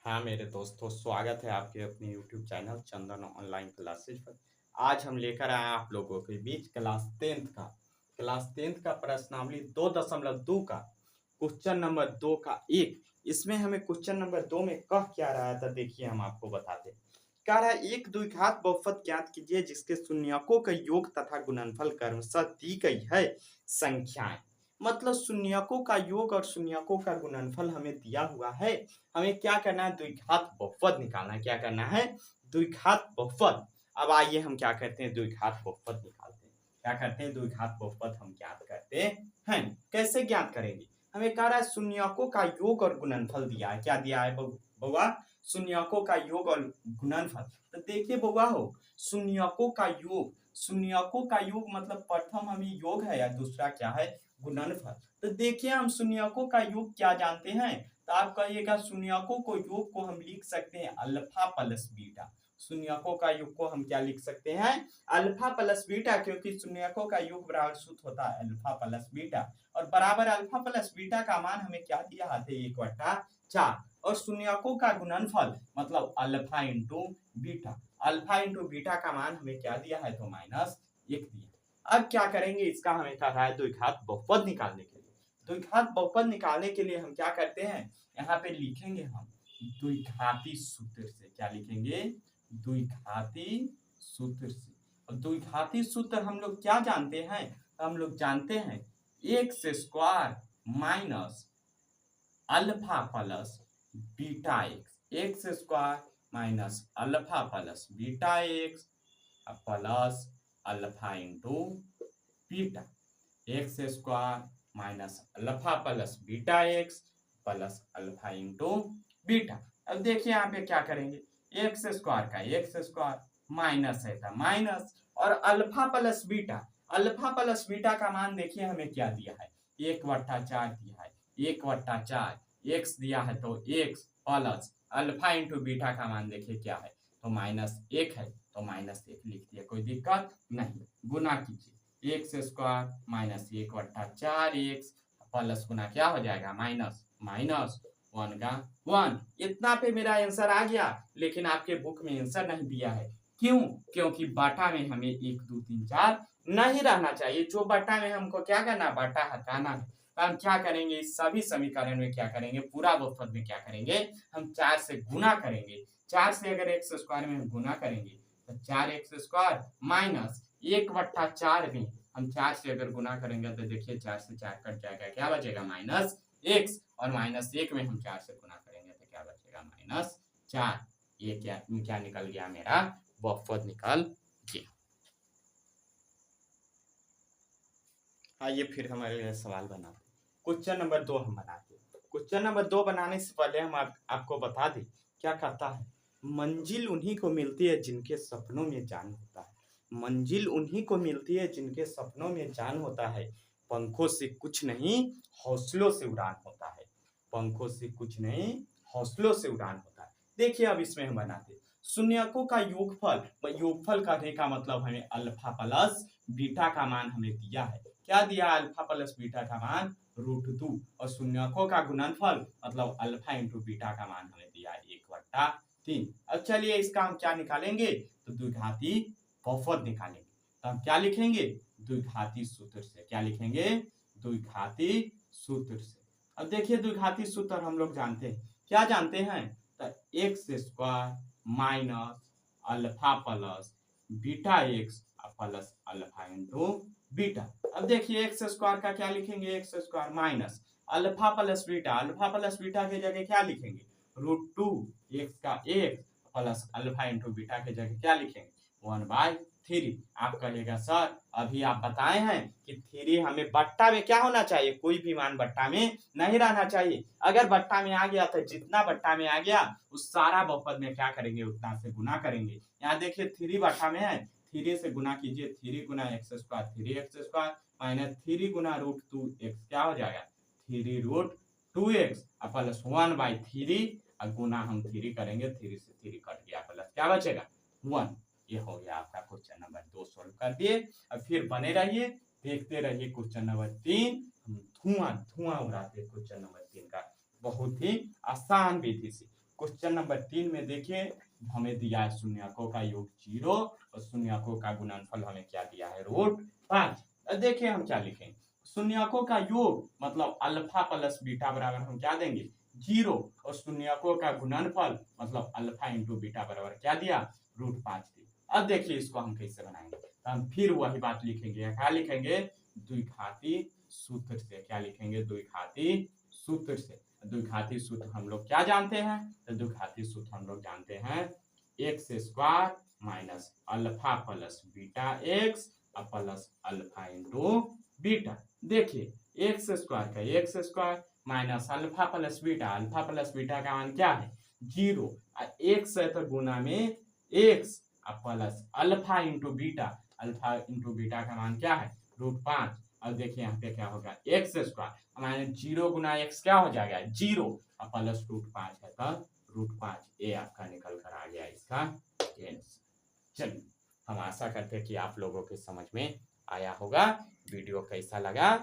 हाँ मेरे दोस्तों, स्वागत है आपके अपने यूट्यूब चैनल चंदन ऑनलाइन क्लासेज पर। आज हम लेकर आए हैं आप लोगों के बीच क्लास टेंथ का प्रश्नावली 2.2 का क्वेश्चन नंबर 2 का एक। इसमें हमें क्वेश्चन नंबर 2 में कह क्या रहा था, देखिए हम आपको बताते हैं। कह रहा है एक द्विघात बहुपद ज्ञात कीजिए जिसके शून्यकों का योग तथा गुणनफल क्रमशः दी गई है संख्याएं। मतलब शून्यकों का योग और शून्यकों का गुणनफल हमें दिया हुआ है। हमें क्या करना है, द्विघात बहुपद निकालना है। क्या करना है, द्विघात बहुपद। अब आइए हम क्या करते हैं, द्विघात बहुपद निकालते हैं। क्या करते हैं, द्विघात बहुपद हम ज्ञात करते हैं। कैसे ज्ञात करेंगे, हमें कह रहा है शून्यकों का योग और गुणनफल दिया है। क्या दिया है बउआ, शून्यकों का योग और गुणनफल। तो देखिए बउआ हो, शून्यकों का योग मतलब प्रथम हमें योग है या दूसरा क्या है, गुणनफल। तो देखिए हम शून्यकों का योग क्या जानते हैं, तो आप कहिएगा शून्यकों को योग को हम लिख सकते हैं अल्फा प्लस बीटा। शून्यकों का योग को हम क्या लिख सकते हैं, अल्फा प्लस बीटा, क्योंकि शून्यकों का योग बराबर सूत्र होता है अल्फा प्लस बीटा। और बराबर अल्फा प्लस बीटा का मान हमें क्या दिया है, 1/4। और शून्यकों का गुणनफल मतलब alpha into beta. Alpha into beta का मान हमें क्या दिया है, तो -1 दिया। अब क्या करेंगे, इसका हमें कहा है द्विघात बहुपद निकालने के लिए। द्विघात बहुपद निकालने के लिए हम क्या करते हैं, यहाँ पे लिखेंगे हम द्विघाती सूत्र से। क्या लिखेंगे, द्विघाती सूत्र से। और द्विघाती सूत्र हम लोग क्या जानते हैं, हम लोग जानते हैं x square minus alpha plus beta x. X square minus alpha plus beta x plus alpha into beta. X square minus alpha plus beta x plus alpha into beta. अब देखिए यहाँ पे क्या करेंगे, एक्स स्क्वायर माइनस है था minus, और alpha plus beta का मान देखिए हमें क्या दिया है, 1/4 दिया है। 1/4 एक्स दिया है, तो x plus alpha into beta का मान देखिए क्या है, तो -1 है, तो -1 लिख दिया, कोई दिक्कत नहीं। गुना कीजिए, x square minus 1/4 x plus गुना क्या हो जाएगा, माइनस माइनस 1 का 1। इतना पे मेरा आंसर आ गया, लेकिन आपके बुक में आंसर नहीं दिया है। क्यों, क्योंकि बाटा में हमें 1 2 3 4 नहीं रहना चाहिए। जो बाटा में हमको क्या करना, बाटा हटाना है। तो हम क्या करेंगे, इस सभी समीकरण में क्या करेंगे, पूरा बहुपद में क्या करेंगे, हम 4 से गुना करेंगे। 4 से अगर एक्स स्क्वायर में हम गुना करेंगे तो 4x स्क्वायर माइनस 1/4 में हम 4 से अगर गुना करेंगे तो देखिए 4 से 4 कट जाएगा, क्या बचेगा, -x। और -1 में हम 4 से गुना करेंगे तो क्या बचेगा, -4। ये क्या निकल गया, मेरा बहुपद निकल गया। आइए फिर हमारे सवाल बनाते हैं। क्वेश्चन नंबर 2 हम बनाते हैं। क्वेश्चन नंबर 2 बनाने से पहले हम आपको बता दें क्या कहता है, मंजिल उन्हीं को मिलती है जिनके सपनों में जान होता है। मंजिल उन्हीं को मिलती है जिनके सपनों में जान होता है। पंखों से कुछ नहीं, हौसलों से उड़ान होता है। पंखों से कुछ नहीं, हौसलों से उड़ान होता है। देखिए अब इसमें हम बनाते हैं शून्यकों का योगफल करने का मतलब हमें अल्फा प्लस बीटा का मान हमें दिया है। क्या दिया, अल्फा प्लस बीटा का मान √2। और शून्यकों का गुणनफल मतलब अल्फा इंटू बीटा का मान हमें दिया है 1/3। अब चलिए इसका हम क्या निकालेंगे, तो द्विघाती बहुपद निकालेंगे। तो हम क्या लिखेंगे, द्विघाती सूत्र से। क्या लिखेंगे, द्विघाती सूत्र से। अब देखिए द्विघाती सूत्र हम लोग जानते हैं, क्या जानते हैं, तो x square minus alpha plus beta x plus alpha into beta. अब देखिए एक्स स्क्वायर का क्या लिखेंगे, x square minus alpha plus beta की जगह क्या लिखेंगे, √2 एक्स का x plus alpha into beta की जगह क्या लिखेंगे, 1/3। आप कहिएगा सर अभी आप बताए हैं कि 3 हमें बट्टा में क्या होना चाहिए, कोई भी मान बट्टा में नहीं रहना चाहिए। अगर बट्टा में आ गया तो जितना बट्टा में आ गया उस सारा बहुपद में क्या करेंगे, उतना से गुना करेंगे। यहाँ देखिए 3 बट्टा में है, 3 से गुना कीजिए, 3 गुना एक्स स्क्वायर 3x स्क्वायर माइनस 3 गुना √2 एक्स क्या हो जाएगा, 3√2x प्लस 1/3। और गुना हम 3 करेंगे, 3 से 3 कट गया, प्लस क्या बचेगा, 1। ये हो गया आपका क्वेश्चन नंबर 2 सोल्व कर दिए। अब फिर बने रहिए, देखते रहिए क्वेश्चन नंबर 3। हम धुआं उड़ाते हैं क्वेश्चन नंबर 3 का, बहुत ही आसान विधि से। क्वेश्चन नंबर 3 में देखिए हमें दिया है शून्यकों का योग 0 और शून्यकों का गुणनफल हमें क्या दिया है √5। देखिए हम क्या लिखेंगे, शून्यकों का योग मतलब अल्फा प्लस बीटा बराबर हम क्या देंगे 0 और शून्यकों का गुणनफल मतलब अल्फा इंटू बीटा बराबर क्या दिया √5 दिया। अब देखिए इसको हम कैसे बनाएंगे, तो हम फिर वही बात लिखेंगे, क्या लिखेंगे द्विघाती सूत्र से, क्या लिखेंगे द्विघाती सूत्र से। द्विघाती सूत्र हम लोग क्या जानते हैं, तो द्विघाती सूत्र हम लोग जानते हैं x square minus alpha plus beta x plus alpha into beta. देखिए एक्स स्क्वायर का x square minus alpha plus beta का मान क्या है 0, एक्स है तो गुना में x plus alpha into beta का मान क्या है √5। और देखिए यहाँ पे क्या होगा एक्स स्क्वायर माइनस 0 गुना एक्स क्या हो जाएगा 0 और प्लस √5 है तो √5 ये आपका निकल कर आ गया इसका आंसर। चलिए हम आशा करते हैं कि आप लोगों के समझ में आया होगा। वीडियो कैसा लगा,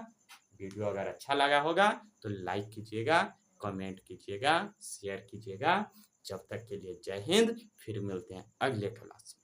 वीडियो अगर अच्छा लगा होगा तो लाइक कीजिएगा, कमेंट कीजिएगा, शेयर कीजिएगा। जब तक के लिए जय हिंद, फिर मिलते हैं अगले क्लास में।